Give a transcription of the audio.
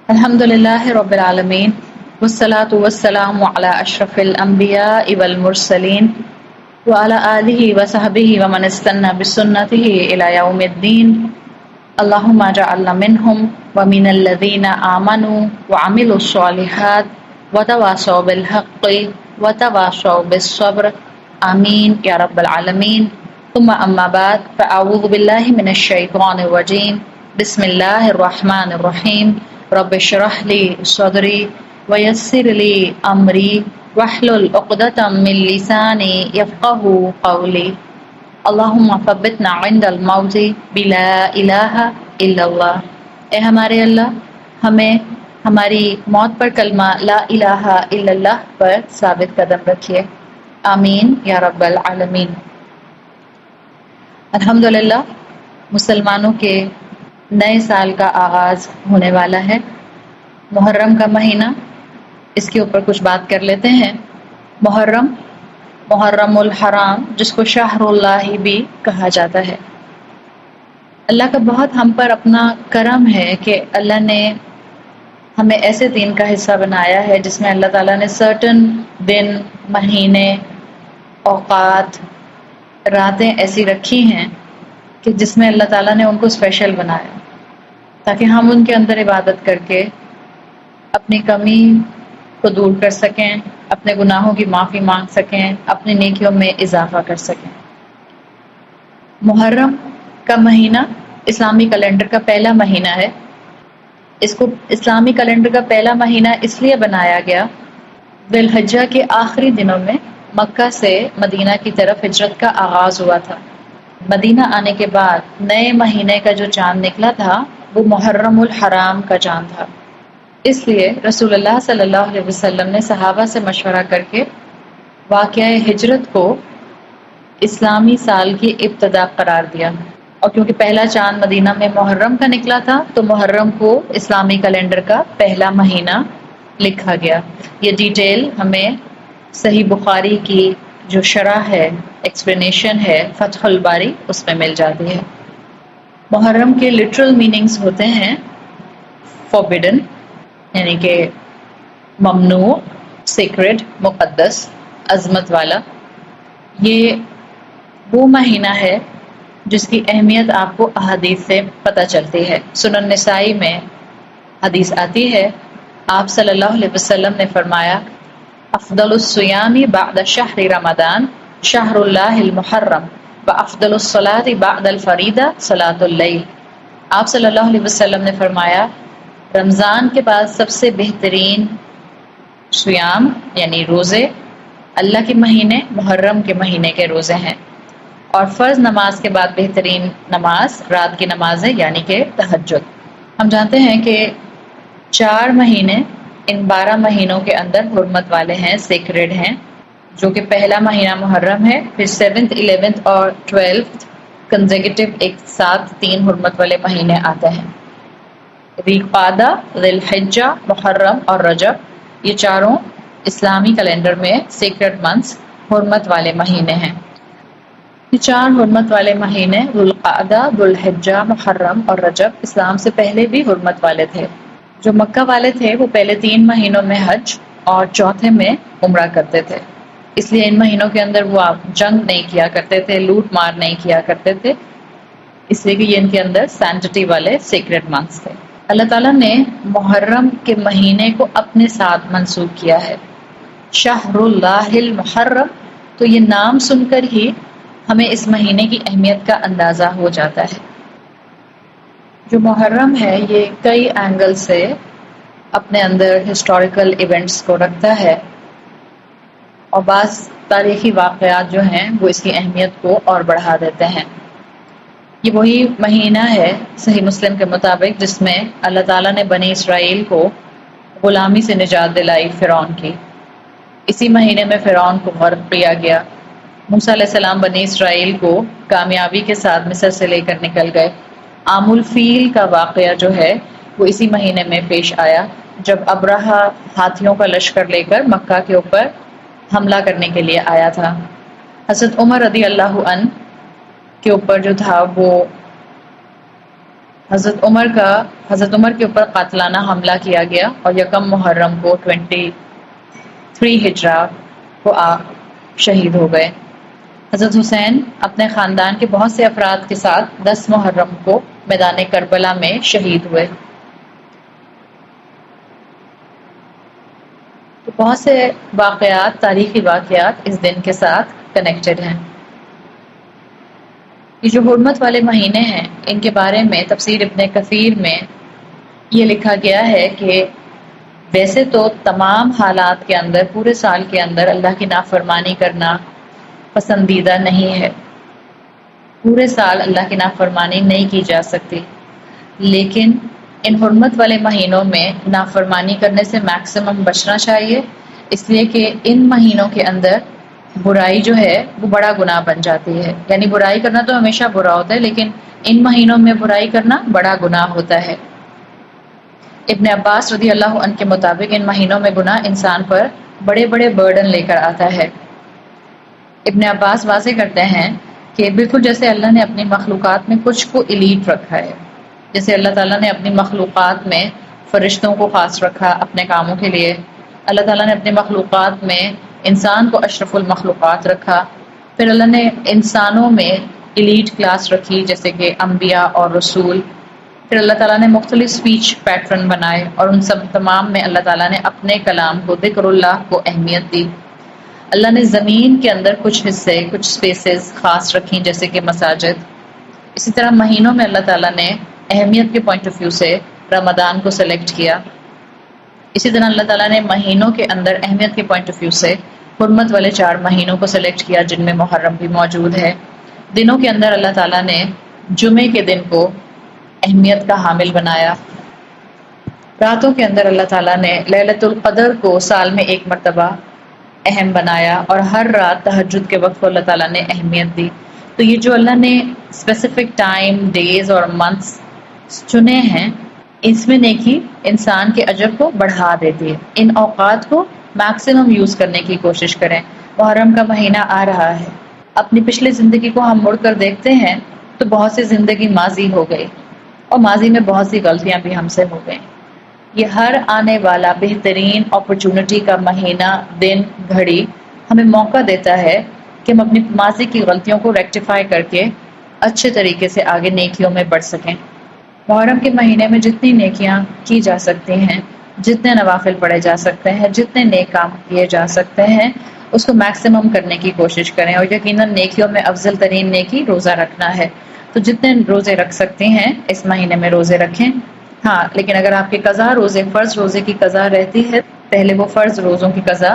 الحمد لله رب العالمين والصلاة والسلام على أشرف الأنبياء والمرسلين وعلى آله وصحبه ومن استنى بسنته إلى يوم الدين. اللهم اجعلنا منهم ومن الذين آمنوا وعملوا الصالحات وتواصوا بالحق وتواصوا بالصبر. آمين يا رب العالمين. ثم أما بعد فأعوذ بالله من الشيطان الرجيم. بسم الله الرحمن الرحيم. رب اشرح لي صدري ويسر لي أمري واحلل عقدة من لساني يفقهوا قولي. اللهم ثبتنا عند الموت بلا الہ الا اللہ. اے ہمارے اللہ، ہمیں ہماری موت پر کلمہ لا الہ الا اللہ پر ثابت قدم رکھیے. آمین یا رب العالمین. الحمدللہ مسلمانوں کے نئے سال کا آغاز ہونے والا ہے. محرم کا مہینہ، اس کے اوپر کچھ بات کر لیتے ہیں. محرم الحرام، جس کو شہر اللہ بھی کہا جاتا ہے. اللہ کا بہت ہم پر اپنا کرم ہے کہ اللہ نے ہمیں ایسے دین کا حصہ بنایا ہے جس میں اللہ تعالیٰ نے سرٹن دن، مہینے، اوقات، راتیں ایسی رکھی ہیں کہ جس میں اللہ تعالیٰ نے ان کو اسپیشل بنایا تاکہ ہم ان کے اندر عبادت کر کے اپنی کمی کو دور کر سکیں، اپنے گناہوں کی معافی مانگ سکیں، اپنی نیکیوں میں اضافہ کر سکیں. محرم کا مہینہ اسلامی کیلنڈر کا پہلا مہینہ ہے. اس کو اسلامی کیلنڈر کا پہلا مہینہ اس لیے بنایا گیا، ذی الحجہ کے آخری دنوں میں مکہ سے مدینہ کی طرف ہجرت کا آغاز ہوا تھا. مدینہ آنے کے بعد نئے مہینے کا جو چاند نکلا تھا وہ محرم الحرام کا چاند تھا. اس لیے رسول اللہ صلی اللہ علیہ وسلم نے صحابہ سے مشورہ کر کے واقعہ ہجرت کو اسلامی سال کی ابتدا قرار دیا. اور کیونکہ پہلا چاند مدینہ میں محرم کا نکلا تھا تو محرم کو اسلامی کیلنڈر کا پہلا مہینہ لکھا گیا. یہ ڈیٹیل ہمیں صحیح بخاری کی جو شرح ہے، ایکسپلینیشن ہے فتح الباری، اس میں مل جاتی ہے. محرم کے لٹرل میننگز ہوتے ہیں فوربیڈن یعنی کہ ممنوع، سیکرڈ مقدس، عظمت والا. یہ وہ مہینہ ہے جس کی اہمیت آپ کو احادیث سے پتہ چلتی ہے. سنن نسائی میں حدیث آتی ہے، آپ صلی اللہ علیہ وسلم نے فرمایا، افضل الصیام بعد شہر رمضان شہر اللہ المحرم وافضل الصلاۃ بعد الفریضہ صلاۃ اللیل. آپ صلی اللہ علیہ وسلم نے فرمایا، رمضان کے بعد سب سے بہترین صیام یعنی روزے اللہ کے مہینے محرم کے مہینے کے روزے ہیں، اور فرض نماز کے بعد بہترین نماز رات کی نماز ہے یعنی کہ تہجد. ہم جانتے ہیں کہ 4 مہینے ان 12 مہینوں کے اندر حرمت والے ہیں، سیکریڈ ہیں، جو کہ پہلا مہینہ محرم ہے، پھر 7th 11th اور 12th کنزیکٹیو ایک ساتھ 3 حرمت والے مہینے آتے ہیں. ذی القعدہ، ذی الحجہ، محرم اور رجب، یہ چاروں اسلامی کیلنڈر میں سیکرڈ منتھس، حرمت والے مہینے ہیں. یہ 4 حرمت والے مہینے ذی القعدہ، ذی الحجہ، محرم اور رجب اسلام سے پہلے بھی حرمت والے تھے. جو مکہ والے تھے وہ پہلے 3 مہینوں میں حج اور چوتھے میں عمرہ کرتے تھے. اس لیے ان مہینوں کے اندر وہ جنگ نہیں کیا کرتے تھے، لوٹ مار نہیں کیا کرتے تھے، اس لیے کہ یہ ان کے اندر سینٹٹی والے سیکرڈ منتھس تھے. اللہ تعالیٰ نے محرم کے مہینے کو اپنے ساتھ منسوب کیا ہے، شہر اللہ المحرم. تو یہ نام سن کر ہی ہمیں اس مہینے کی اہمیت کا اندازہ ہو جاتا ہے. جو محرم ہے یہ کئی اینگل سے اپنے اندر ہسٹوریکل ایونٹس کو رکھتا ہے، اور بعض تاریخی واقعات جو ہیں وہ اس کی اہمیت کو اور بڑھا دیتے ہیں. یہ وہی مہینہ ہے صحیح مسلم کے مطابق جس میں اللہ تعالیٰ نے بنی اسرائیل کو غلامی سے نجات دلائی فرعون کی. اسی مہینے میں فرعون کو غرق کیا گیا. موسیٰ علیہ السلام بنی اسرائیل کو کامیابی کے ساتھ مصر سے لے کر نکل گئے. عام الفیل کا واقعہ جو ہے وہ اسی مہینے میں پیش آیا جب ابرہہ ہاتھیوں کا لشکر لے کر مکہ کے اوپر حملہ کرنے کے لیے آیا تھا. حضرت عمر رضی اللہ عنہ کے اوپر جو تھا وہ حضرت عمر کے اوپر قاتلانہ حملہ کیا گیا اور یکم محرم کو 23 ہجرہ کو آپ شہید ہو گئے۔ حضرت حسین اپنے خاندان کے بہت سے افراد کے ساتھ 10 محرم کو میدان کربلا میں شہید ہوئے۔ تو بہت سے واقعات، تاریخی واقعات اس دن کے ساتھ کنیکٹڈ ہیں۔ یہ جو حرمت والے مہینے ہیں، ان کے بارے میں تفسیر ابن کثیر میں یہ لکھا گیا ہے کہ ویسے تو تمام حالات کے اندر، پورے سال کے اندر اللہ کی نافرمانی کرنا پسندیدہ نہیں ہے، پورے سال اللہ کی نافرمانی نہیں کی جا سکتی، لیکن ان حرمت والے مہینوں میں نافرمانی کرنے سے میکسیمم بچنا چاہیے، اس لیے کہ ان مہینوں کے اندر برائی جو ہے وہ بڑا گناہ بن جاتی ہے۔ یعنی برائی کرنا تو ہمیشہ برا ہوتا ہے، لیکن ان مہینوں میں برائی کرنا بڑا گناہ ہوتا ہے۔ ابن عباس رضی اللہ عنہ کے مطابق ان مہینوں میں گناہ انسان پر بڑے بڑے برڈن لے کر آتا ہے۔ ابن عباس واضح کرتے ہیں کہ بالکل جیسے اللہ نے اپنی مخلوقات میں کچھ کو ایلیٹ رکھا ہے، جیسے اللہ تعالیٰ نے اپنی مخلوقات میں فرشتوں کو خاص رکھا اپنے کاموں کے لیے، اللہ تعالیٰ نے اپنی مخلوقات میں انسان کو اشرف المخلوقات رکھا، پھر اللہ نے انسانوں میں ایلیٹ کلاس رکھی جیسے کہ انبیاء اور رسول، پھر اللہ تعالیٰ نے مختلف سپیچ پیٹرن بنائے اور ان سب تمام میں اللہ تعالیٰ نے اپنے کلام کو، ذکر اللہ کو اہمیت دی۔ اللہ نے زمین کے اندر کچھ حصے، کچھ سپیسز خاص رکھی جیسے کہ مساجد۔ اسی طرح مہینوں میں اللہ تعالیٰ نے اہمیت کے پوائنٹ آف ویو سے رمضان کو سلیکٹ کیا۔ اسی طرح اللہ تعالیٰ نے مہینوں کے اندر اہمیت کے پوائنٹ آف ویو سے حرمت والے 4 مہینوں کو سلیکٹ کیا جن میں محرم بھی موجود ہے۔ دنوں کے اندر اللہ تعالیٰ نے جمعے کے دن کو اہمیت کا حامل بنایا۔ راتوں کے اندر اللہ تعالیٰ نے لیلۃ القدر کو سال میں 1 مرتبہ اہم بنایا اور ہر رات تہجد کے وقت کو اللہ تعالیٰ نے اہمیت دی۔ تو یہ جو اللہ نے اسپیسیفک ٹائم، ڈیز اور منتھس چنے ہیں، اس میں نیکی انسان کے اجر کو بڑھا دیتی ہے۔ ان اوقات کو میکسیمم یوز کرنے کی کوشش کریں۔ محرم کا مہینہ آ رہا ہے، اپنی پچھلی زندگی کو ہم مڑ کر دیکھتے ہیں تو بہت سی زندگی ماضی ہو گئی اور ماضی میں بہت سی غلطیاں بھی ہم سے ہو گئیں۔ یہ ہر آنے والا بہترین اپرچونٹی کا مہینہ، دن، گھڑی ہمیں موقع دیتا ہے کہ ہم اپنی ماضی کی غلطیوں کو ریکٹیفائی کر کے اچھے طریقے سے آگے نیکیوں میں بڑھ سکیں۔ محرم کے مہینے میں جتنی نیکیاں کی جا سکتی ہیں، جتنے نوافل پڑھے جا سکتے ہیں، جتنے نیک کام کیے جا سکتے ہیں، اس کو میکسیمم کرنے کی کوشش کریں، اور یقیناً نیکیوں میں افضل ترین نیکی روزہ رکھنا ہے۔ تو جتنے روزے رکھ سکتے ہیں اس مہینے میں روزے رکھیں۔ ہاں، لیکن اگر آپ کے قضا روزے، فرض روزے کی قضا رہتی ہے، پہلے وہ فرض روزوں کی قضا